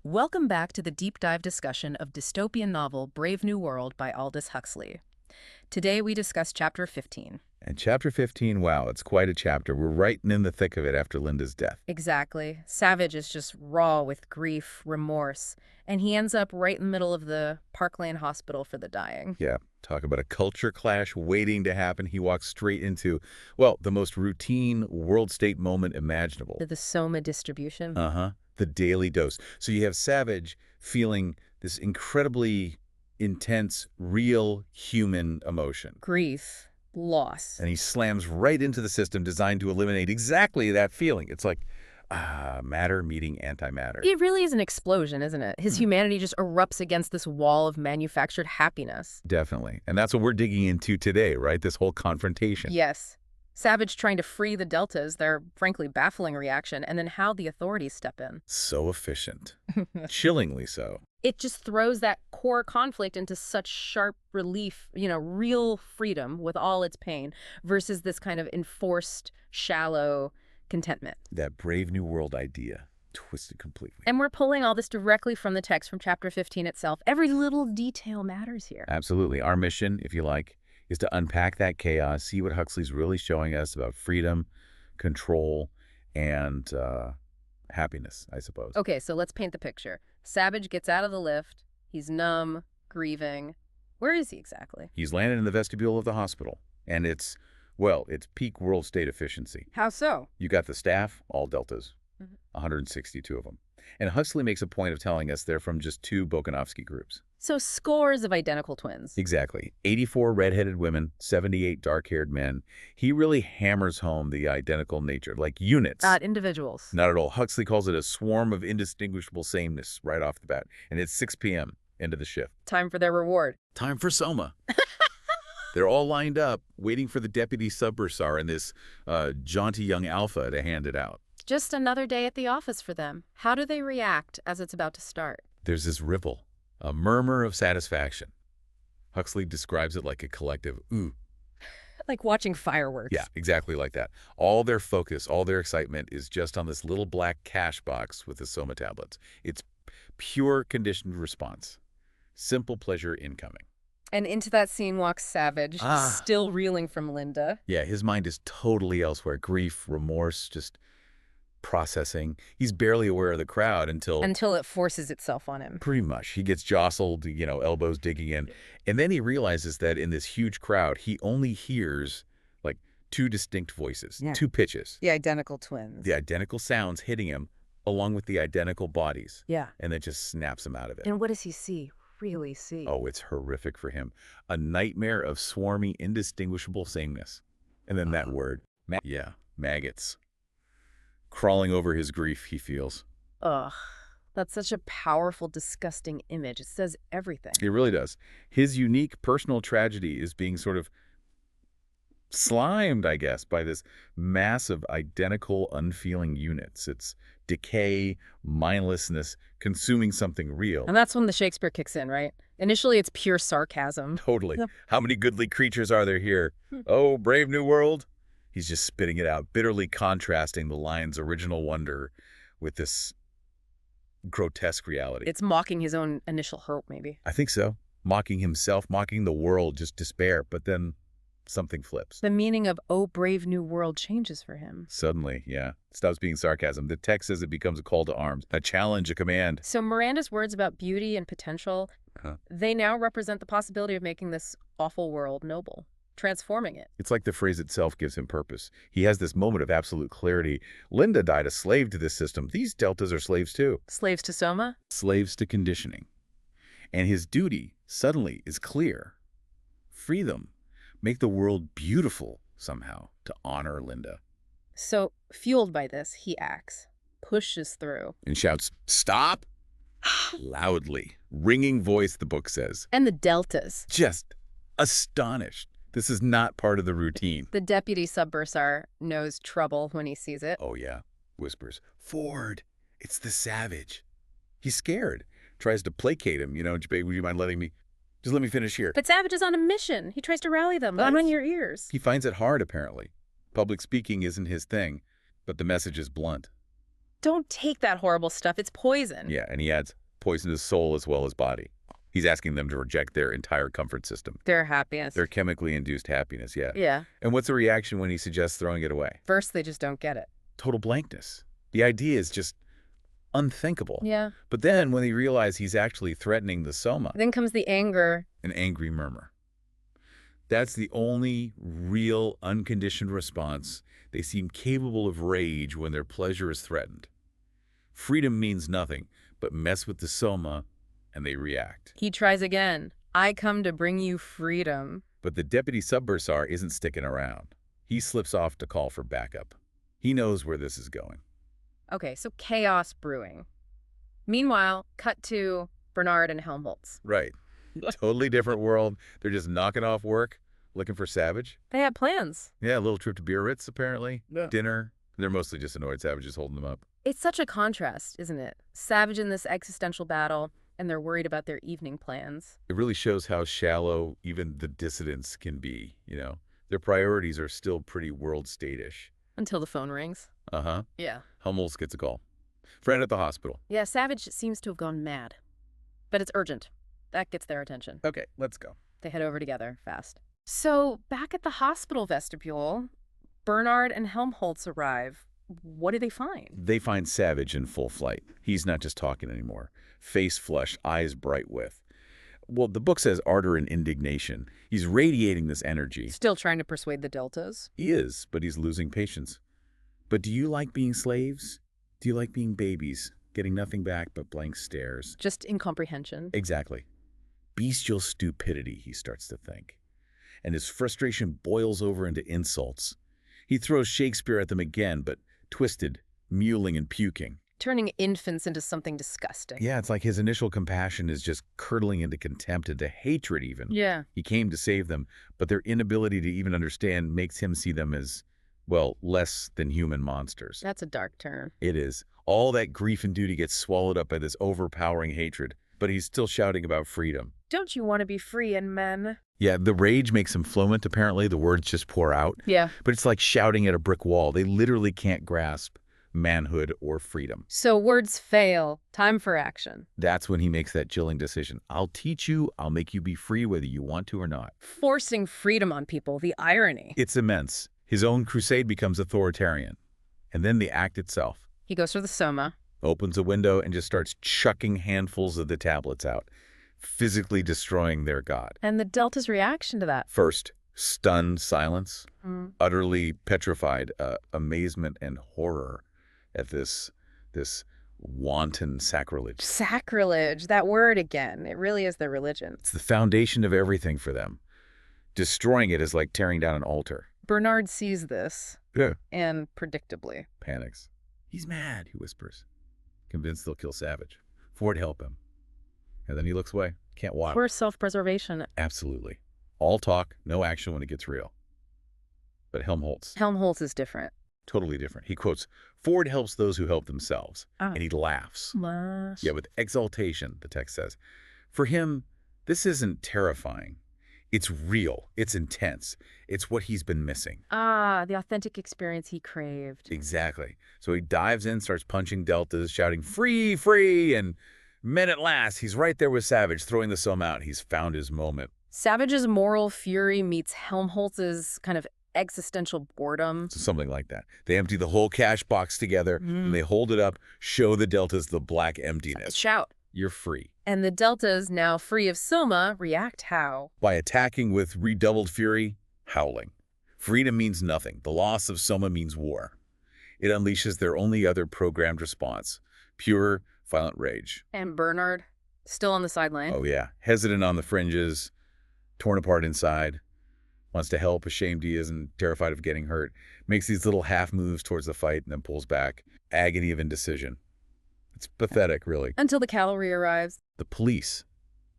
Welcome back to the deep dive discussion of dystopian novel Brave New World by Aldous Huxley. Today we discuss Chapter 15. And chapter 15, wow, it's quite a chapter. We're right in the thick of it after Linda's death. Exactly. Savage is just raw with grief, remorse, and he ends up right in the middle of the Park Lane Hospital for the dying. Yeah, talk about a culture clash waiting to happen. He walks straight into, well, the most routine world state moment imaginable. The soma distribution. The daily dose. So you have Savage feeling this incredibly intense, real human emotion. Grief. Loss. And he slams right into the system designed to eliminate exactly that feeling. It's like matter meeting antimatter. It really is an explosion, isn't it? His humanity just erupts against this wall of manufactured happiness. Definitely. And that's what we're digging into today, right? This whole confrontation. Yes. Savage trying to free the Deltas, their frankly baffling reaction, and then how the authorities step in. So efficient. Chillingly so. It just throws that core conflict into such sharp relief, real freedom with all its pain versus this kind of enforced, shallow contentment. That Brave New World idea, twisted completely. And we're pulling all this directly from the text from Chapter 15 itself. Every little detail matters here. Absolutely. Our mission, if you like, is to unpack that chaos, see what Huxley's really showing us about freedom, control, and happiness, I suppose. Okay, so let's paint the picture. Savage gets out of the lift. He's numb, grieving. Where is he exactly? He's landed in the vestibule of the hospital, and it's peak world state efficiency. How so? You got the staff, all deltas, 162 of them. And Huxley makes a point of telling us they're from just 2 Bokanovsky groups. So scores of identical twins. Exactly. 84 redheaded women, 78 dark-haired men. He really hammers home the identical nature, like units. Not individuals. Not at all. Huxley calls it a swarm of indistinguishable sameness right off the bat. And it's 6 p.m., end of the shift. Time for their reward. Time for soma. They're all lined up, waiting for the deputy sub-bursar and this jaunty young alpha to hand it out. Just another day at the office for them. How do they react as it's about to start? There's this ripple, a murmur of satisfaction. Huxley describes it like a collective ooh. Like watching fireworks. Yeah, exactly like that. All their focus, all their excitement is just on this little black cash box with the soma tablets. It's pure conditioned response. Simple pleasure incoming. And into that scene walks Savage, still reeling from Linda. Yeah, his mind is totally elsewhere. Grief, remorse, just processing. He's barely aware of the crowd until it forces itself on him. pretty much. He gets jostled, elbows digging in. And then he realizes that in this huge crowd, he only hears like 2 distinct voices, 2 pitches. The identical twins. The identical sounds hitting him along with the identical bodies. Yeah. And that just snaps him out of it. And what does he see? Really see? Oh, it's horrific for him. A nightmare of swarmy, indistinguishable sameness. And then that word. Maggots. Crawling over his grief, he feels. Ugh. That's such a powerful, disgusting image. It says everything. It really does. His unique personal tragedy is being sort of slimed, I guess, by this massive, identical, unfeeling units. It's decay, mindlessness, consuming something real. And that's when the Shakespeare kicks in, right? Initially, it's pure sarcasm. Totally. How many goodly creatures are there here? Oh, brave new world. He's just spitting it out, bitterly contrasting the lion's original wonder with this grotesque reality. It's mocking his own initial hope, maybe. I think so. Mocking himself, mocking the world, just despair. But then something flips. The meaning of "Oh, brave new world" changes for him. Suddenly, yeah. Stops being sarcasm. The text says it becomes a call to arms, a challenge, a command. So Miranda's words about beauty and potential, they now represent the possibility of making this awful world noble. Transforming it. It's like the phrase itself gives him purpose. He has this moment of absolute clarity. Linda died a slave to this system. These deltas are slaves too. Slaves to soma? Slaves to conditioning. And his duty suddenly is clear. Free them. Make the world beautiful somehow to honor Linda. So, fueled by this, he acts, pushes through. And shouts, "Stop!" Loudly. Ringing voice, the book says. And the deltas. Just astonished. This is not part of the routine. The deputy sub-bursar knows trouble when he sees it. Oh, yeah. Whispers, "Ford, it's the Savage." He's scared. Tries to placate him. Would you mind letting me? Just let me finish here. But Savage is on a mission. He tries to rally them. I'm on your ears. He finds it hard, apparently. Public speaking isn't his thing, but the message is blunt. Don't take that horrible stuff. It's poison. Yeah, and he adds poison to soul as well as body. He's asking them to reject their entire comfort system. Their happiness. Their chemically induced happiness, yeah. Yeah. And what's the reaction when he suggests throwing it away? First, they just don't get it. Total blankness. The idea is just unthinkable. Yeah. But then when they realize he's actually threatening the soma, Then comes the anger. an angry murmur. That's the only real unconditioned response. They seem capable of rage when their pleasure is threatened. Freedom means nothing, but mess with the soma, and they react. He tries again. I come to bring you freedom. But the deputy subbursar isn't sticking around. He slips off to call for backup. He knows where this is going. Okay, so chaos brewing. Meanwhile, cut to Bernard and Helmholtz. Right. Totally different world. They're just knocking off work, looking for Savage. They had plans. Yeah, a little trip to Biarritz, apparently. Yeah. Dinner. They're mostly just annoyed Savage is holding them up. It's such a contrast, isn't it? Savage in this existential battle, and they're worried about their evening plans. It really shows how shallow even the dissidents can be, you know? Their priorities are still pretty world state-ish. Until the phone rings. Uh-huh. Yeah. Helmholtz gets a call. Friend at the hospital. Yeah, Savage seems to have gone mad. But it's urgent. That gets their attention. Okay, let's go. They head over together, fast. So, back at the hospital vestibule, Bernard and Helmholtz arrive. What do they find? They find Savage in full flight. He's not just talking anymore. Face flushed, eyes bright with. Well, the book says ardor and indignation. He's radiating this energy. Still trying to persuade the Deltas? He is, but he's losing patience. But do you like being slaves? Do you like being babies, getting nothing back but blank stares? Just incomprehension. Exactly. Bestial stupidity, he starts to think. And his frustration boils over into insults. He throws Shakespeare at them again, but twisted, mewling and puking. Turning infants into something disgusting. Yeah, it's like his initial compassion is just curdling into contempt, into hatred even. Yeah. He came to save them, but their inability to even understand makes him see them as, well, less than human monsters. That's a dark turn. It is. All that grief and duty gets swallowed up by this overpowering hatred, but he's still shouting about freedom. Don't you want to be free and men? Yeah, the rage makes him fluent, apparently. The words just pour out. Yeah. But it's like shouting at a brick wall. They literally can't grasp manhood or freedom. So words fail. Time for action. That's when he makes that chilling decision. I'll teach you, I'll make you be free whether you want to or not. Forcing freedom on people, the irony. It's immense. His own crusade becomes authoritarian. And then the act itself. He goes for the soma. Opens a window and just starts chucking handfuls of the tablets out, physically destroying their god. And the Delta's reaction to that? First, stunned silence, utterly petrified amazement and horror at this wanton sacrilege. Sacrilege, that word again. It really is their religion. It's the foundation of everything for them. Destroying it is like tearing down an altar. Bernard sees this. Yeah. And predictably. Panics. He's mad, he whispers. Convinced they'll kill Savage. Ford help him. And then he looks away. Can't watch. For self-preservation. Absolutely. All talk, no action when it gets real. But Helmholtz. Helmholtz is different. Totally different. He quotes, Ford helps those who help themselves. Ah. And he laughs. Lash. Yeah, with exaltation, the text says. For him, this isn't terrifying. It's real. It's intense. It's what he's been missing. Ah, the authentic experience he craved. Exactly. So he dives in, starts punching deltas, shouting, free, free, and men at last. He's right there with Savage, throwing the soma out. He's found his moment. Savage's moral fury meets Helmholtz's kind of existential boredom. So something like that. They empty the whole cash box together, and they hold it up, show the deltas the black emptiness. Shout. You're free. And the Deltas, now free of soma, react how? By attacking with redoubled fury, howling. Freedom means nothing. The loss of soma means war. It unleashes their only other programmed response, pure, violent rage. And Bernard, still on the sideline. Oh, yeah. Hesitant on the fringes, torn apart inside, wants to help, ashamed he is, and terrified of getting hurt. Makes these little half moves towards the fight and then pulls back. Agony of indecision. It's pathetic, really. Until the cavalry arrives. The police,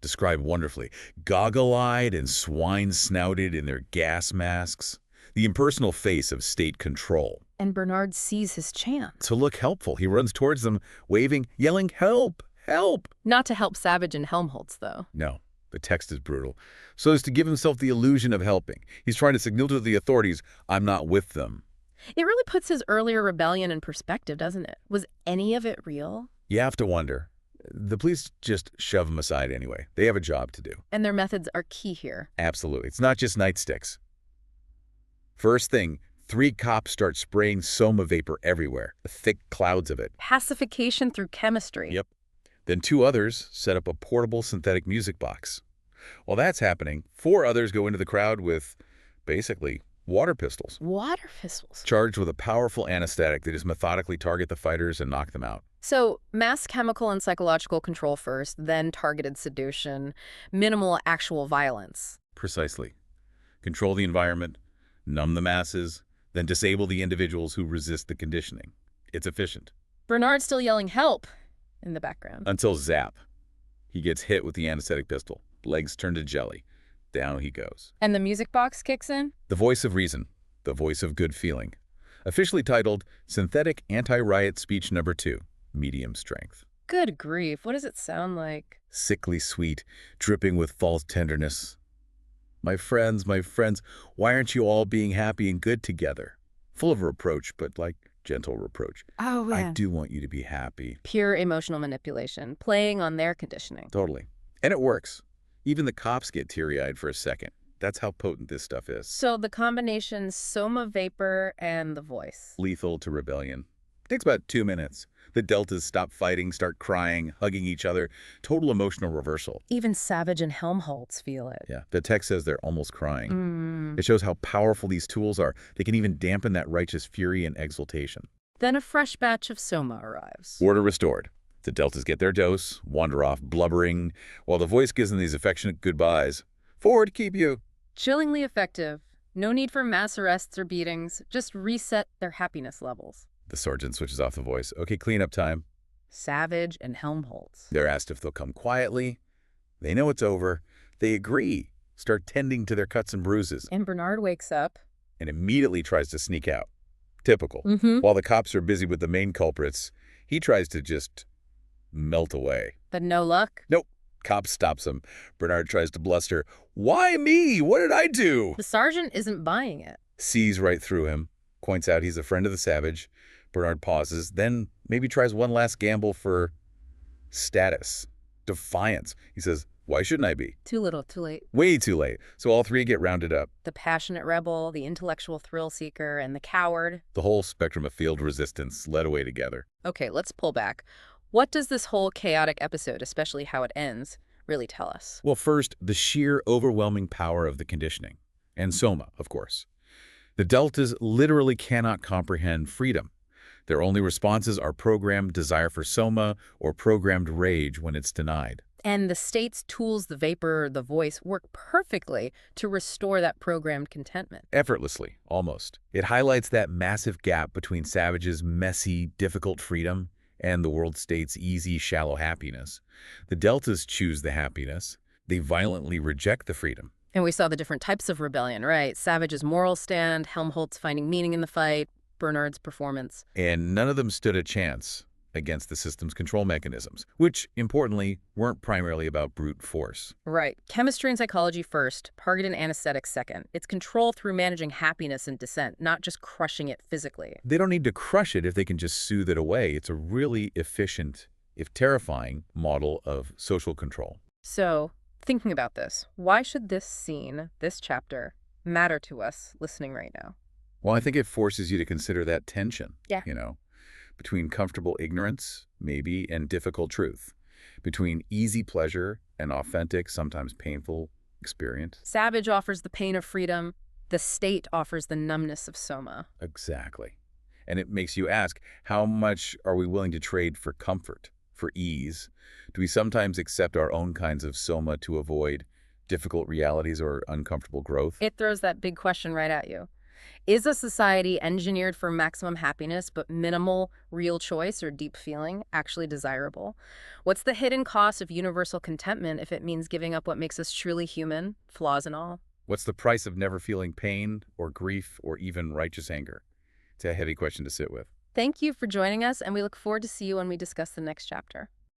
described wonderfully, goggle-eyed and swine-snouted in their gas masks, the impersonal face of state control. And Bernard sees his chance. To look helpful, he runs towards them, waving, yelling, help, help. Not to help Savage and Helmholtz, though. No, the text is brutal. So as to give himself the illusion of helping. He's trying to signal to the authorities, I'm not with them. It really puts his earlier rebellion in perspective, doesn't it? Was any of it real? You have to wonder. The police just shove them aside anyway. They have a job to do. And their methods are key here. Absolutely. It's not just nightsticks. First thing, 3 cops start spraying soma vapor everywhere, thick clouds of it. Pacification through chemistry. Yep. Then 2 others set up a portable synthetic music box. While that's happening, 4 others go into the crowd with, basically, water pistols. Water pistols. Charged with a powerful anesthetic. They just methodically target the fighters and knock them out. So, mass chemical and psychological control first, then targeted seduction, minimal actual violence. Precisely. Control the environment, numb the masses, then disable the individuals who resist the conditioning. It's efficient. Bernard's still yelling, "Help!" in the background. Until zap. He gets hit with the anesthetic pistol. Legs turn to jelly. Down he goes. And the music box kicks in? The voice of reason. The voice of good feeling. Officially titled Synthetic Anti-Riot Speech Number 2. Medium strength. Good grief, what does it sound like? Sickly sweet, dripping with false tenderness. My friends, why aren't you all being happy and good together? Full of reproach, but like gentle reproach. Oh, yeah. I do want you to be happy. Pure emotional manipulation, playing on their conditioning. Totally. And it works. Even the cops get teary-eyed for a second. That's how potent this stuff is. So the combination soma vapor and the voice. Lethal to rebellion. Takes about 2 minutes. The deltas stop fighting, start crying, hugging each other. Total emotional reversal. Even Savage and Helmholtz feel it. Yeah, the text says they're almost crying. It shows how powerful these tools are. They can even dampen that righteous fury and exultation. Then a fresh batch of soma arrives. Order restored. The deltas get their dose, wander off blubbering, while the voice gives them these affectionate goodbyes. Forward keep you. Chillingly effective. No need for mass arrests or beatings. Just reset their happiness levels. The sergeant switches off the voice. Okay, cleanup time. Savage and Helmholtz. They're asked if they'll come quietly. They know it's over. They agree. Start tending to their cuts and bruises. And Bernard wakes up. And immediately tries to sneak out. Typical. While the cops are busy with the main culprits, he tries to just melt away. But no luck? Nope. Cop stops him. Bernard tries to bluster. Why me? What did I do? The sergeant isn't buying it. Sees right through him. Points out he's a friend of the savage. Bernard pauses, then maybe tries one last gamble for status. Defiance. He says, why shouldn't I be? Too little, too late. Way too late. So all 3 get rounded up. The passionate rebel, the intellectual thrill seeker, and the coward. The whole spectrum of field resistance led away together. Okay, let's pull back. What does this whole chaotic episode, especially how it ends, really tell us? Well, first, the sheer overwhelming power of the conditioning. And soma, of course. The deltas literally cannot comprehend freedom. Their only responses are programmed desire for soma or programmed rage when it's denied. And the state's tools, the vapor, the voice, work perfectly to restore that programmed contentment. Effortlessly, almost. It highlights that massive gap between Savage's messy, difficult freedom and the world state's easy, shallow happiness. The deltas choose the happiness. They violently reject the freedom. And we saw the different types of rebellion, right? Savage's moral stand, Helmholtz finding meaning in the fight, Bernard's performance. And none of them stood a chance against the system's control mechanisms, which, importantly, weren't primarily about brute force. Right. Chemistry and psychology first, targeted anesthetics second. It's control through managing happiness and dissent, not just crushing it physically. They don't need to crush it if they can just soothe it away. It's a really efficient, if terrifying, model of social control. So, thinking about this, why should this scene, this chapter, matter to us listening right now? Well, I think it forces you to consider that tension, Yeah. Between comfortable ignorance, maybe, and difficult truth. Between easy pleasure and authentic, sometimes painful experience. Savage offers the pain of freedom. The state offers the numbness of soma. Exactly. And it makes you ask, how much are we willing to trade for comfort, for ease? Do we sometimes accept our own kinds of soma to avoid difficult realities or uncomfortable growth? It throws that big question right at you. Is a society engineered for maximum happiness but minimal real choice or deep feeling actually desirable? What's the hidden cost of universal contentment if it means giving up what makes us truly human, flaws and all? What's the price of never feeling pain or grief or even righteous anger? It's a heavy question to sit with. Thank you for joining us, and we look forward to see you when we discuss the next chapter.